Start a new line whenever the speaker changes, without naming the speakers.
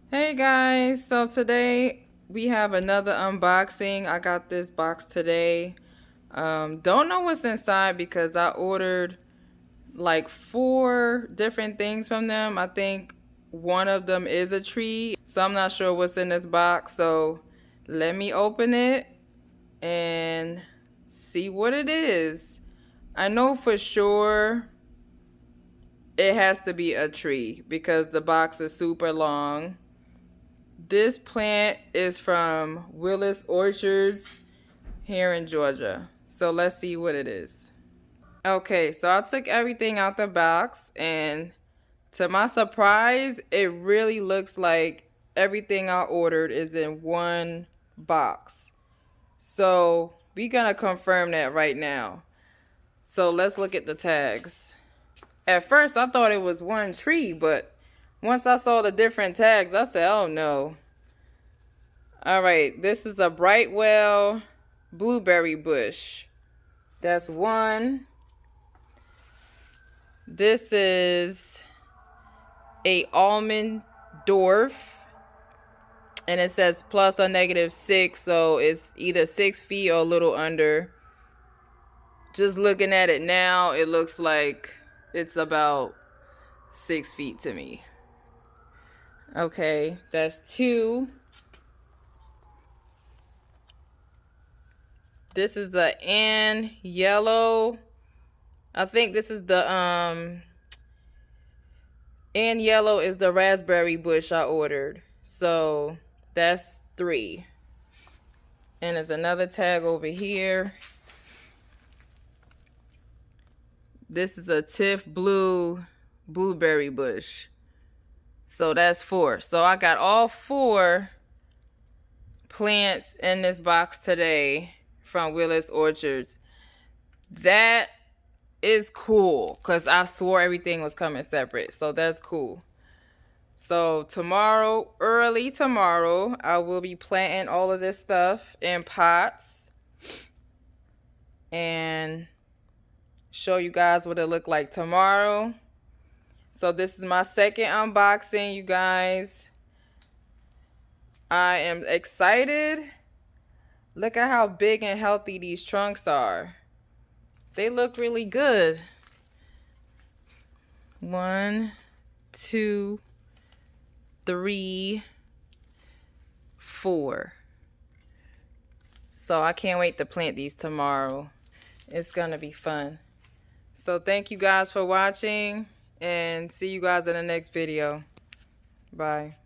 Hey guys, so today we have another unboxing. I got this box today. Don't know what's inside because I ordered like 4 different things from them. I think one of them is a tree, so I'm not sure what's in this box. So let me open it and see what it is. I know for sure it has to be a tree because the box is super long. This plant is from Willis Orchards here in Georgia. So let's see what it is. Okay, so I took everything out the box, and to my surprise, it really looks like everything I ordered is in one box. So we're gonna confirm that right now. So let's look at the tags. At first I thought it was one tree, but once I saw the different tags, I said, oh no. All right, this is a Brightwell blueberry bush. That's one. This is a almond dwarf, and it says plus or negative 6, so it's either 6 feet or a little under. Just looking at it now, it looks like it's about 6 feet to me. Okay, that's 2. This is the Ann Yellow. I think this is the Ann Yellow is the raspberry bush I ordered. So that's 3. And there's another tag over here. This is a Tifblue blueberry bush. So that's 4. So I got all 4 plants in this box today from Willis Orchards. That is cool because I swore everything was coming separate. So that's cool. So tomorrow, early tomorrow, I will be planting all of this stuff in pots and show you guys what it look like tomorrow. So this is my second unboxing, you guys. I am excited. Look at how big and healthy these trunks are. They look really good. 1, 2, 3, 4. So I can't wait to plant these tomorrow. It's gonna be fun. So thank you guys for watching, and see you guys in the next video. Bye.